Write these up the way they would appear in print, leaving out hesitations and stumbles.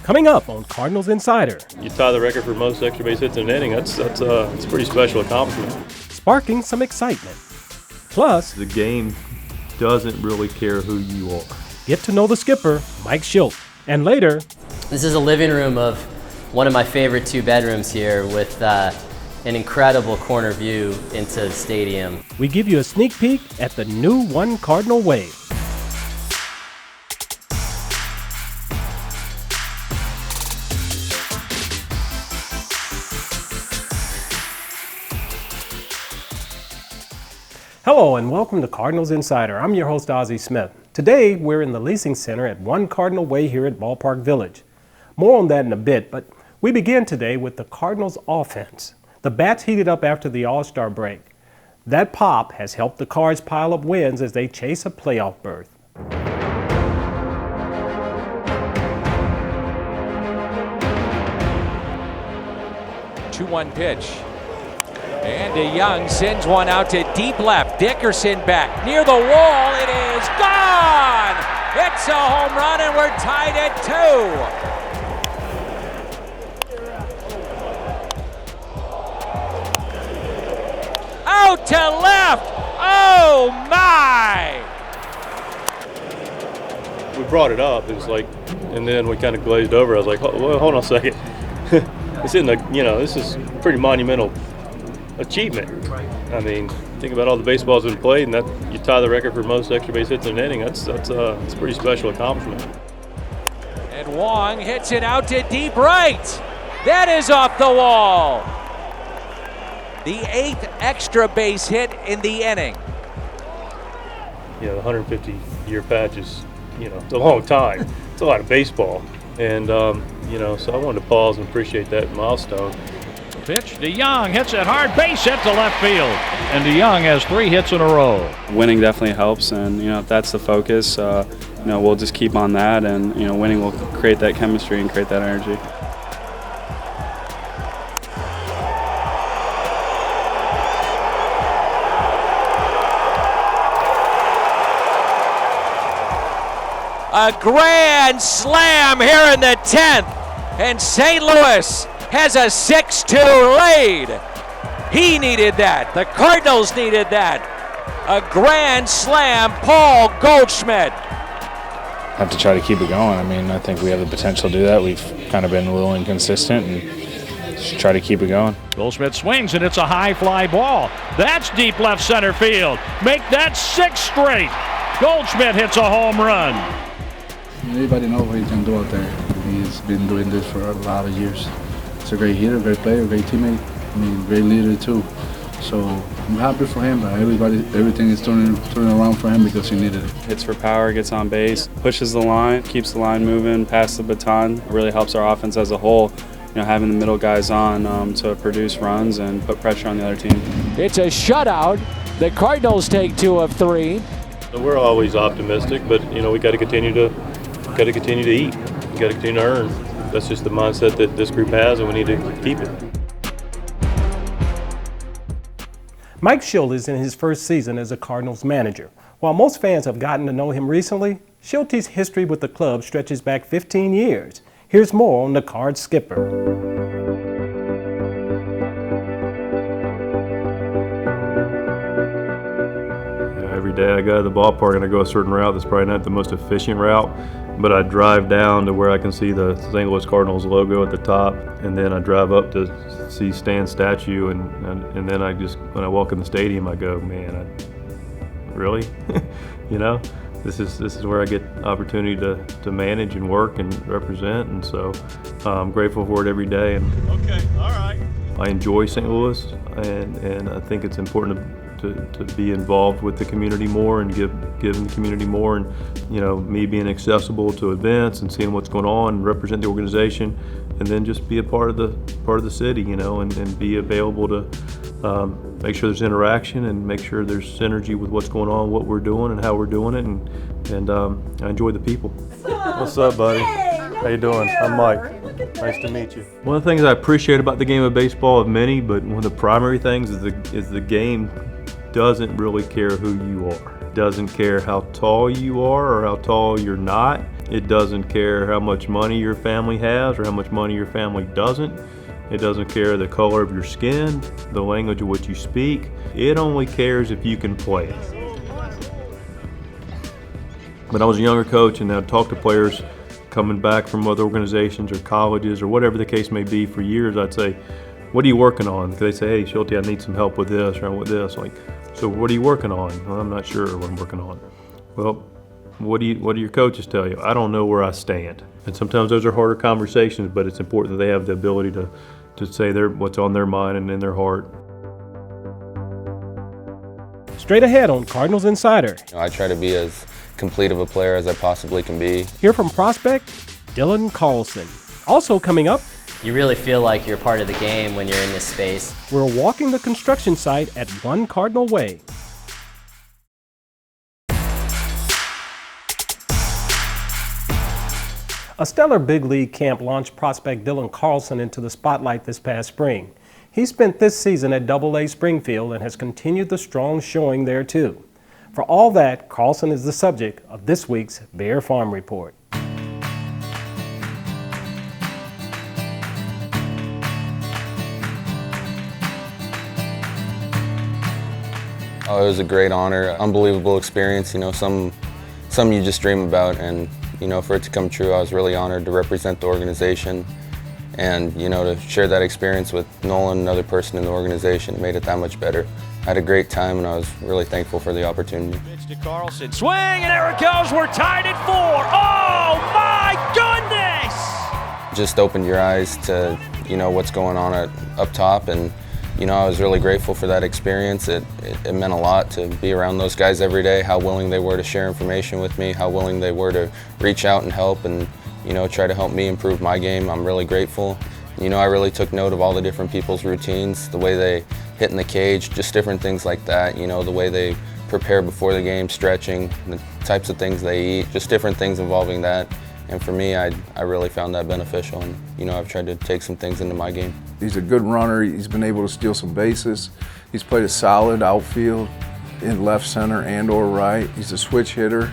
Coming up on Cardinals Insider. You tie the record for most extra base hits in an inning. That's a pretty special accomplishment. Sparking some excitement. Plus, The game doesn't really care who you are. get to know the skipper, Mike Shildt. And later, this is a living room of one of my favorite two bedrooms here with an incredible corner view into the stadium. we give you a sneak peek at the new One Cardinal Way. Hello and welcome to Cardinals Insider. I'm your host, Ozzie Smith. Today, we're in the leasing center at One Cardinal Way here at Ballpark Village. More on that in a bit, but we begin today with the Cardinals offense. The bats heated up after the All-Star break. That pop has helped the Cards pile up wins as they chase a playoff berth. 2-1 pitch. And DeYoung sends one out to deep left. Dickerson back near the wall. It is gone! It's a home run and we're tied at 2. Out to left! Oh my! We brought it up. It was like, and then we kind of glazed over. I was like, well, hold on a second. It's in the, this is pretty monumental achievement. I mean, think about all the baseballs that have been played, and that you tie the record for most extra base hits in an inning. That's a pretty special accomplishment. And Wong hits it out to deep right. That is off the wall. The 8th extra base hit in the inning. The 150-year patch is, it's a long time. It's a lot of baseball, and so I wanted to pause and appreciate that milestone. Pitch, DeYoung hits it hard, base hit to left field, and DeYoung has 3 hits in a row. Winning definitely helps, and if that's the focus, we'll just keep on that, and winning will create that chemistry and create that energy. A grand slam here in the 10th, and St. Louis has a 6-2 lead. He needed that. The Cardinals needed that. A grand slam, Paul Goldschmidt. Have to try to keep it going. I mean, I think we have the potential to do that. We've kind of been a little inconsistent and just try to keep it going. Goldschmidt swings and it's a high fly ball. That's deep left center field. Make that 6 straight. Goldschmidt hits a home run. Everybody knows what he can do out there. He's been doing this for a lot of years. He's a great hitter, great player, great teammate. Great leader too. So I'm happy for him. But everything is turning around for him because he needed it. Hits for power, gets on base, pushes the line, keeps the line moving, passes the baton. It really helps our offense as a whole. Having the middle guys on to produce runs and put pressure on the other team. It's a shutout. The Cardinals take 2 of 3. So we're always optimistic, but we got to continue to eat. We got to continue to earn. That's just the mindset that this group has, and we need to keep it. Mike Shildt is in his first season as a Cardinals manager. While most fans have gotten to know him recently, Shildt's history with the club stretches back 15 years. Here's more on the Cards skipper. Every day I go to the ballpark and I go a certain route that's probably not the most efficient route, but I drive down to where I can see the St. Louis Cardinals logo at the top, and then I drive up to see Stan's statue, and then when I walk in the stadium, I go, man, really? This is where I get opportunity to manage and work and represent, and so I'm grateful for it every day. And Okay, all right. I enjoy St. Louis, and I think it's important to be involved with the community more and giving the community more, and me being accessible to events and seeing what's going on and represent the organization, and then just be a part of the city, and be available to make sure there's interaction and make sure there's synergy with what's going on, what we're doing, and how we're doing it, and I enjoy the people. What's up, buddy? How you doing? I'm Mike. Nice to meet you. One of the things I appreciate about the game of baseball, of many, but one of the primary things is the game doesn't really care who you are. Doesn't care how tall you are or how tall you're not. It doesn't care how much money your family has or how much money your family doesn't. It doesn't care the color of your skin, the language of what you speak. It only cares if you can play it. When I was a younger coach and I'd talk to players coming back from other organizations or colleges or whatever the case may be for years, I'd say, what are you working on? Because they say, hey, Shildt, I need some help with this or with this. Like, so what are you working on? Well, I'm not sure what I'm working on. Well, what do your coaches tell you? I don't know where I stand. And sometimes those are harder conversations, but it's important that they have the ability to say what's on their mind and in their heart. Straight ahead on Cardinals Insider. I try to be as complete of a player as I possibly can be. Hear from prospect Dylan Carlson. Also coming up, You really feel like you're part of the game when you're in this space. we're walking the construction site at One Cardinal Way. A stellar big league camp launched prospect Dylan Carlson into the spotlight this past spring. He spent this season at AA Springfield and has continued the strong showing there too. For all that, Carlson is the subject of this week's Bear Farm Report. Oh, it was a great honor, unbelievable experience. You know, some you just dream about, and you know, for it to come true, I was really honored to represent the organization, and you know, to share that experience with Nolan, another person in the organization, made it that much better. I had a great time, and I was really thankful for the opportunity. Pitch to Carlson, swing, and there it goes. We're tied at 4. Oh my goodness! Just opened your eyes to, you know, what's going on up top, and you know, I was really grateful for that experience. It meant a lot to be around those guys every day, how willing they were to share information with me, how willing they were to reach out and help and, you know, try to help me improve my game. I'm really grateful. You know, I really took note of all the different people's routines, the way they hit in the cage, just different things like that, you know, the way they prepare before the game, stretching, the types of things they eat, just different things involving that. And for me, I really found that beneficial, and you know, I've tried to take some things into my game. He's a good runner. He's been able to steal some bases. He's played a solid outfield in left center and or right. He's a switch hitter.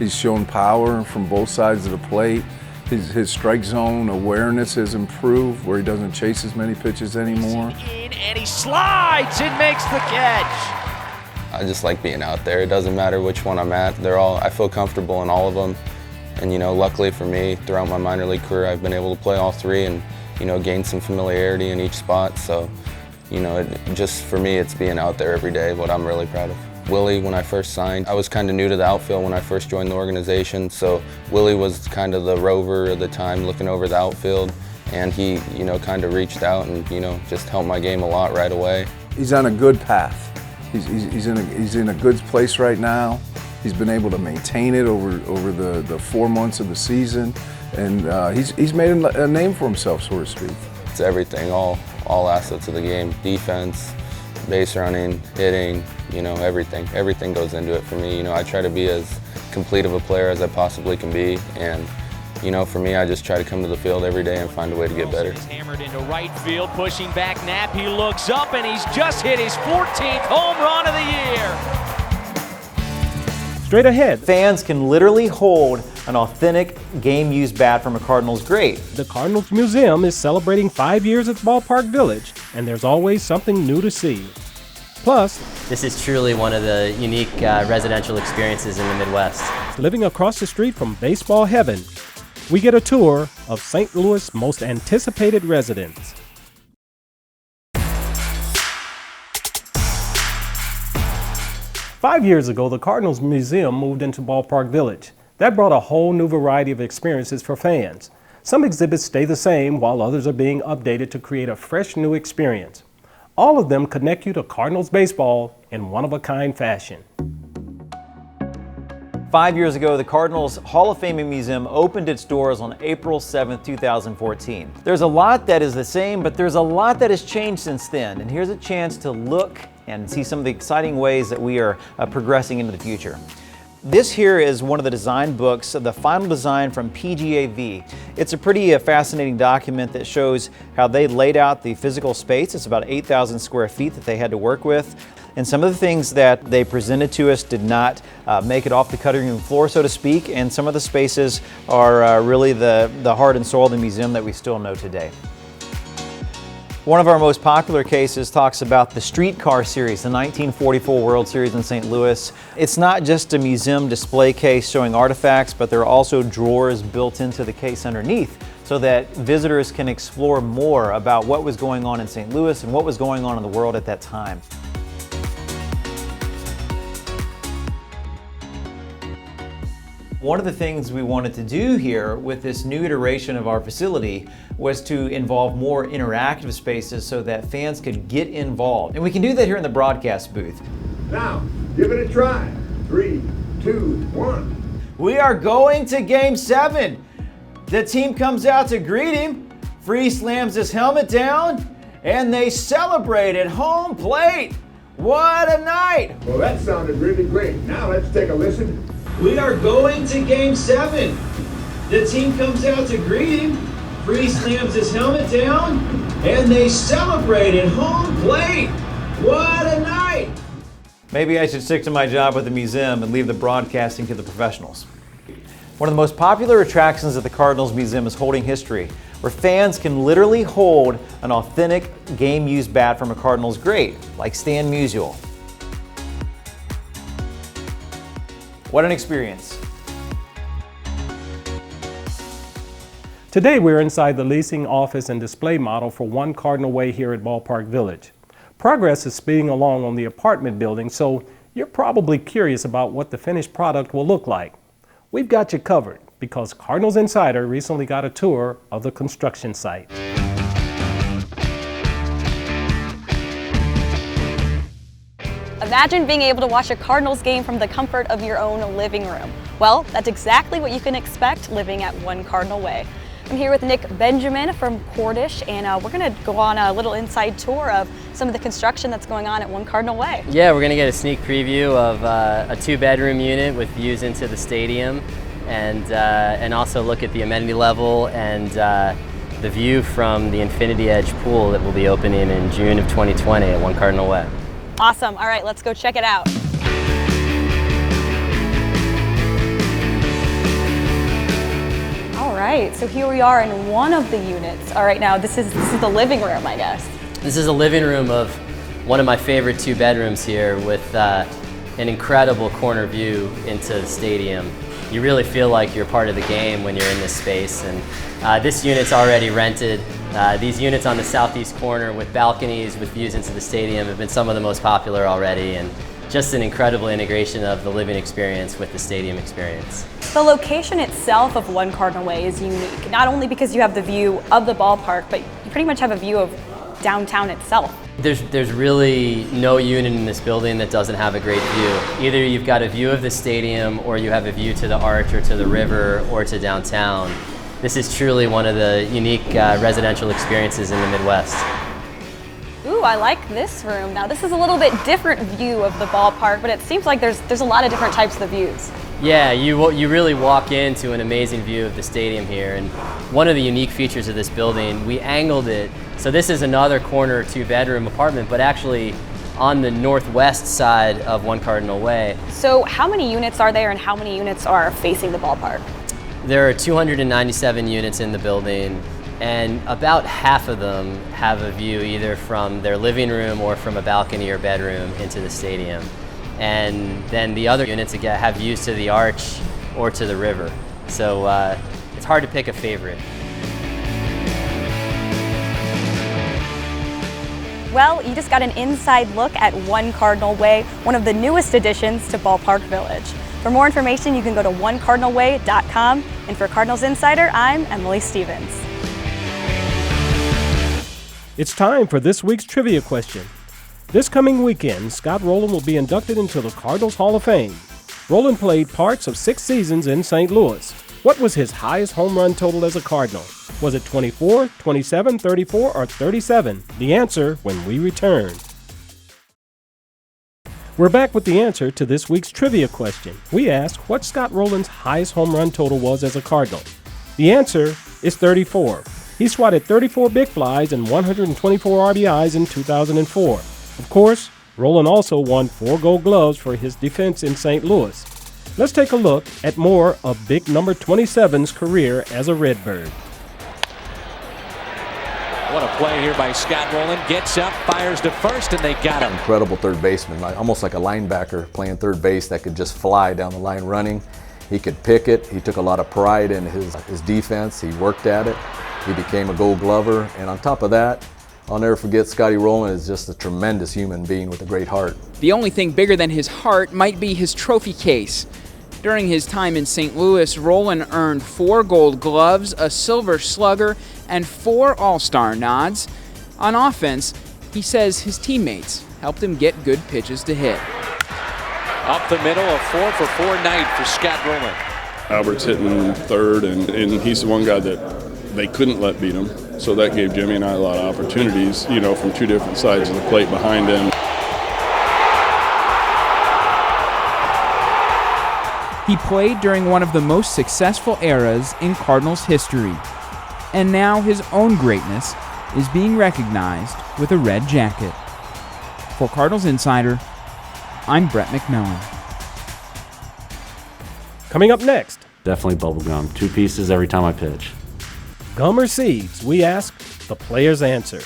He's shown power from both sides of the plate. His strike zone awareness has improved, where he doesn't chase as many pitches anymore. In, and he slides and makes the catch. I just like being out there. It doesn't matter which one I'm at. I feel comfortable in all of them. And you know, luckily for me, throughout my minor league career, I've been able to play all three and, you know, gain some familiarity in each spot. So, you know, just for me, it's being out there every day, what I'm really proud of. Willie, when I first signed, I was kind of new to the outfield when I first joined the organization. So Willie was kind of the rover at the time, looking over the outfield. And he, you know, kind of reached out and, you know, just helped my game a lot right away. He's on a good path. He's in a good place right now. He's been able to maintain it over the 4 months of the season, and he's made a name for himself, so to speak. It's everything, all assets of the game, defense, base running, hitting, you know, everything. Everything goes into it for me. You know, I try to be as complete of a player as I possibly can be, and you know, for me, I just try to come to the field every day and find a way to get better. He's hammered into right field, pushing back Knapp. He looks up, and he's just hit his 14th home run of the year. Straight ahead, Fans can literally hold an authentic game-used bat from a Cardinals great. the Cardinals Museum is celebrating 5 years at Ballpark Village, and there's always something new to see. Plus, This is truly one of the unique residential experiences in the Midwest. living across the street from baseball heaven, we get a tour of St. Louis' most anticipated residents. Five years ago, the Cardinals Museum moved into Ballpark Village. That brought a whole new variety of experiences for fans. Some exhibits stay the same, while others are being updated to create a fresh new experience. All of them connect you to Cardinals baseball in one-of-a-kind fashion. 5 years ago, the Cardinals Hall of Fame Museum opened its doors on April 7th, 2014. There's a lot that is the same, but there's a lot that has changed since then. And here's a chance to look and see some of the exciting ways that we are progressing into the future. This here is one of the design books, the final design from PGAV. It's a pretty fascinating document that shows how they laid out the physical space. It's about 8,000 square feet that they had to work with. and some of the things that they presented to us did not make it off the cutting room floor, so to speak, and some of the spaces are really the heart and soul of the museum that we still know today. One of our most popular cases talks about the streetcar series, the 1944 World Series in St. Louis. It's not just a museum display case showing artifacts, but there are also drawers built into the case underneath so that visitors can explore more about what was going on in St. Louis and what was going on in the world at that time. One of the things we wanted to do here with this new iteration of our facility was to involve more interactive spaces so that fans could get involved. And we can do that here in the broadcast booth. Now, give it a try. 3, 2, 1. We are going to Game 7. The team comes out to greet him. Free slams his helmet down, and they celebrate at home plate. What a night! Well, that sounded really great. Now let's take a listen. We are going to Game 7. The team comes out to greet him. Free slams his helmet down, and they celebrate at home plate. What a night! Maybe I should stick to my job with the museum and leave the broadcasting to the professionals. One of the most popular attractions at the Cardinals Museum is Holding History, where fans can literally hold an authentic game-used bat from a Cardinals great, like Stan Musial. What an experience. Today we're inside the leasing office and display model for One Cardinal Way here at Ballpark Village. Progress is speeding along on the apartment building, so you're probably curious about what the finished product will look like. We've got you covered because Cardinals Insider recently got a tour of the construction site. Imagine being able to watch a Cardinals game from the comfort of your own living room. Well, that's exactly what you can expect living at One Cardinal Way. I'm here with Nick Benjamin from Cordish, and we're going to go on a little inside tour of some of the construction that's going on at One Cardinal Way. Yeah, we're going to get a sneak preview of a 2-bedroom unit with views into the stadium, and also look at the amenity level and the view from the Infinity Edge pool that will be opening in June of 2020 at One Cardinal Way. Awesome. All right, let's go check it out. All right, so here we are in one of the units. All right, now this is the living room, I guess. This is a living room of one of my favorite 2 bedrooms here with an incredible corner view into the stadium. You really feel like you're part of the game when you're in this space. And this unit's already rented. These units on the southeast corner with balconies with views into the stadium have been some of the most popular already, and just an incredible integration of the living experience with the stadium experience. The location itself of One Cardinal Way is unique, not only because you have the view of the ballpark, but you pretty much have a view of downtown itself. There's really no unit in this building that doesn't have a great view. Either you've got a view of the stadium, or you have a view to the arch, or to the river, or to downtown. This is truly one of the unique residential experiences in the Midwest. Ooh, I like this room. Now this is a little bit different view of the ballpark, but it seems like there's a lot of different types of views. Yeah, you really walk into an amazing view of the stadium here, and one of the unique features of this building, we angled it. So this is another corner 2-bedroom apartment, but actually on the northwest side of One Cardinal Way. So how many units are there, and how many units are facing the ballpark? There are 297 units in the building, and about half of them have a view either from their living room or from a balcony or bedroom into the stadium. And then the other units again have views to the arch or to the river. So it's hard to pick a favorite. Well, you just got an inside look at One Cardinal Way, one of the newest additions to Ballpark Village. For more information, you can go to onecardinalway.com. And for Cardinals Insider, I'm Emily Stevens. It's time for this week's trivia question. This coming weekend, Scott Rowland will be inducted into the Cardinals Hall of Fame. Rowland played parts of 6 seasons in St. Louis. What was his highest home run total as a Cardinal? Was it 24, 27, 34, or 37? The answer when we return. We're back with the answer to this week's trivia question. We asked what Scott Rowland's highest home run total was as a Cardinal. The answer is 34. He swatted 34 big flies and 124 RBIs in 2004. Of course, Roland also won 4 Gold Gloves for his defense in St. Louis. Let's take a look at more of big number 27's career as a Redbird. What a play here by Scott Roland. Gets up, fires to first, and they got him. Incredible third baseman, almost like a linebacker playing third base that could just fly down the line running. He could pick it. He took a lot of pride in his defense. He worked at it. He became a Gold Glover. And on top of that, I'll never forget Scotty Roland is just a tremendous human being with a great heart. The only thing bigger than his heart might be his trophy case. During his time in St. Louis, Roland earned 4 Gold Gloves, a Silver Slugger, and 4 All-Star nods. On offense, he says his teammates helped him get good pitches to hit. Up the middle, a 4-for-4 night for Scott Roland. Albert's hitting third, and he's the one guy that they couldn't let beat him. So that gave Jimmy and I a lot of opportunities, from 2 different sides of the plate behind him. He played during one of the most successful eras in Cardinals history. And now his own greatness is being recognized with a red jacket. For Cardinals Insider, I'm Brett McMillan. Coming up next. Definitely bubblegum. 2 pieces every time I pitch. Gum or seeds? We ask, the players answer.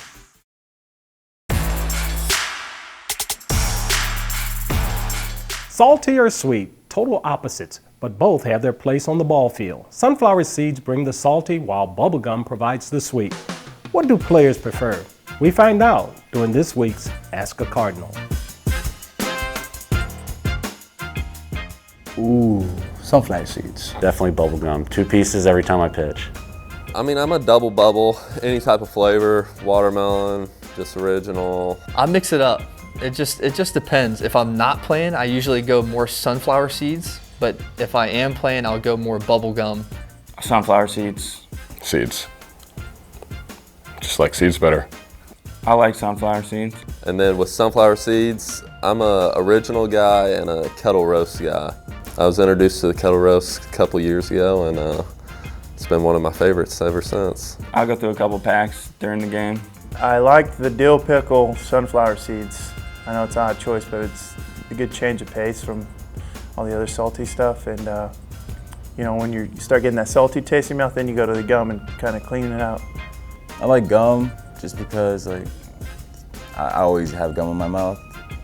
Salty or sweet? Total opposites, but both have their place on the ball field. Sunflower seeds bring the salty, while bubblegum provides the sweet. What do players prefer? We find out during this week's Ask a Cardinal. Ooh, sunflower seeds. Definitely bubblegum. 2 pieces every time I pitch. I mean, I'm a double bubble, any type of flavor, watermelon, just original. I mix it up. It just depends. If I'm not playing, I usually go more sunflower seeds, but if I am playing, I'll go more bubblegum. Sunflower seeds. Seeds. Just like seeds better. I like sunflower seeds. And then with sunflower seeds, I'm a original guy and a kettle roast guy. I was introduced to the kettle roast a couple years ago, and it's been one of my favorites ever since. I'll go through a couple packs during the game. I like the dill pickle sunflower seeds. I know it's not a choice, but it's a good change of pace from all the other salty stuff. And when you start getting that salty taste in your mouth, then you go to the gum and kind of clean it out. I like gum just because I always have gum in my mouth,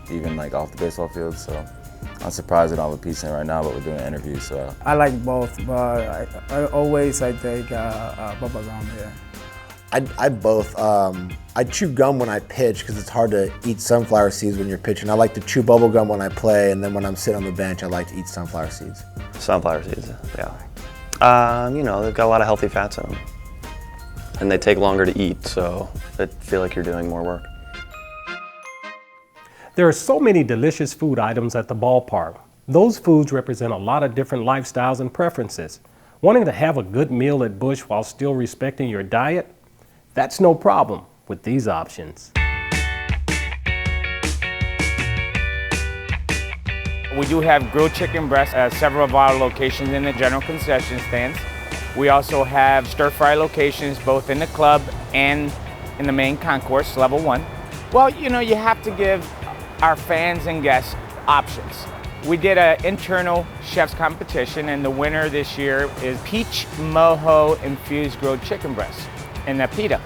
even off the baseball field. So I'm surprised I don't have a piece in it right now, but we're doing an interview. So I like both, but I always take bubble gum. Yeah. I both. I chew gum when I pitch because it's hard to eat sunflower seeds when you're pitching. I like to chew bubble gum when I play, and then when I'm sitting on the bench, I like to eat sunflower seeds. Sunflower seeds, yeah. They've got a lot of healthy fats in them. And they take longer to eat, so I feel like you're doing more work. There are so many delicious food items at the ballpark. Those foods represent a lot of different lifestyles and preferences. Wanting to have a good meal at Busch while still respecting your diet? That's no problem with these options. We do have grilled chicken breast at several of our locations in the general concession stands. We also have stir-fry locations both in the club and in the main concourse, level 1. Well, you have to give our fans and guests options. We did an internal chef's competition, and the winner this year is peach mojo infused grilled chicken breast in the pita.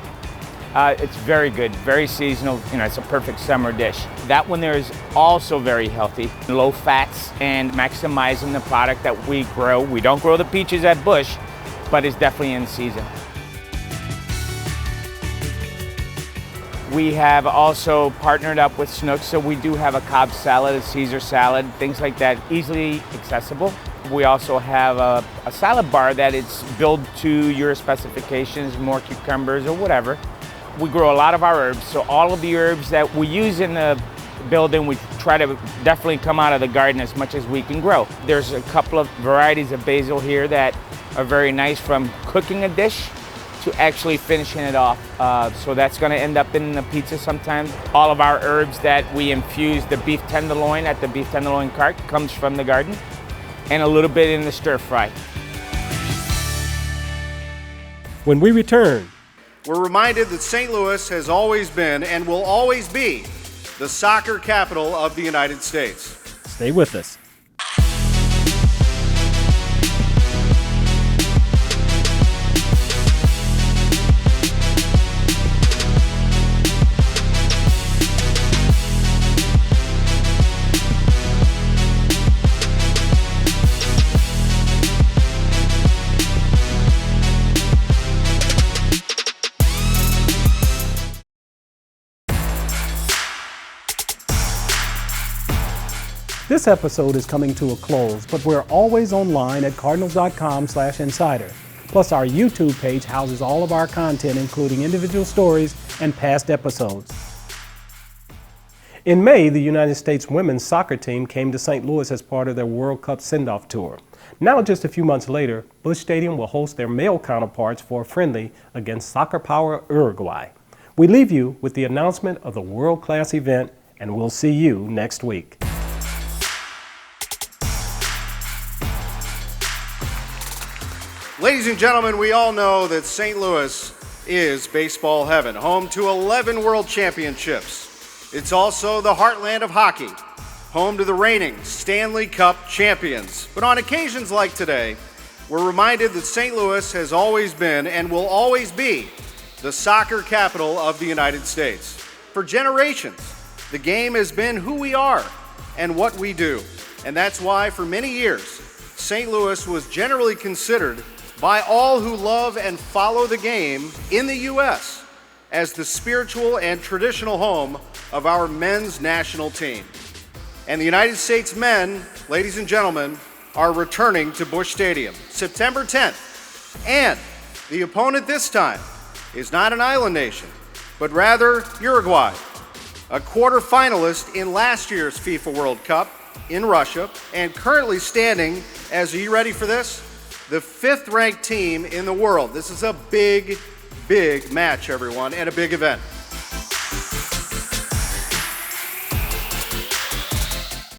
It's very good, very seasonal. It's a perfect summer dish. That one there is also very healthy, low fats, and maximizing the product that we grow. We don't grow the peaches at Busch, but it's definitely in season. We have also partnered up with Snook, so we do have a Cobb salad, a Caesar salad, things like that, easily accessible. We also have a salad bar that it's built to your specifications, more cucumbers or whatever. We grow a lot of our herbs, so all of the herbs that we use in the building, we try to definitely come out of the garden as much as we can grow. There's a couple of varieties of basil here that are very nice, from cooking a dish to actually finishing it off. So that's gonna end up in the pizza sometimes. All of our herbs that we infuse the beef tenderloin at the beef tenderloin cart comes from the garden, and a little bit in the stir fry. When we return, we're reminded that St. Louis has always been and will always be the soccer capital of the United States. Stay with us. This episode is coming to a close, but we're always online at cardinals.com/insider. Plus, our YouTube page houses all of our content, including individual stories and past episodes. In May, the United States women's soccer team came to St. Louis as part of their World Cup send-off tour. Now, just a few months later, Busch Stadium will host their male counterparts for a friendly against soccer power Uruguay. We leave you with the announcement of the world-class event, and we'll see you next week. Ladies and gentlemen, we all know that St. Louis is baseball heaven, home to 11 world championships. It's also the heartland of hockey, home to the reigning Stanley Cup champions. But on occasions like today, we're reminded that St. Louis has always been and will always be the soccer capital of the United States. For generations, the game has been who we are and what we do. And that's why for many years, St. Louis was generally considered by all who love and follow the game in the U.S. as the spiritual and traditional home of our men's national team. And the United States men, ladies and gentlemen, are returning to Busch Stadium September 10th. And the opponent this time is not an island nation, but rather Uruguay, a quarterfinalist in last year's FIFA World Cup in Russia, and currently standing as, are you ready for this? The 5th ranked team in the world. This is a big, big match, everyone, and a big event.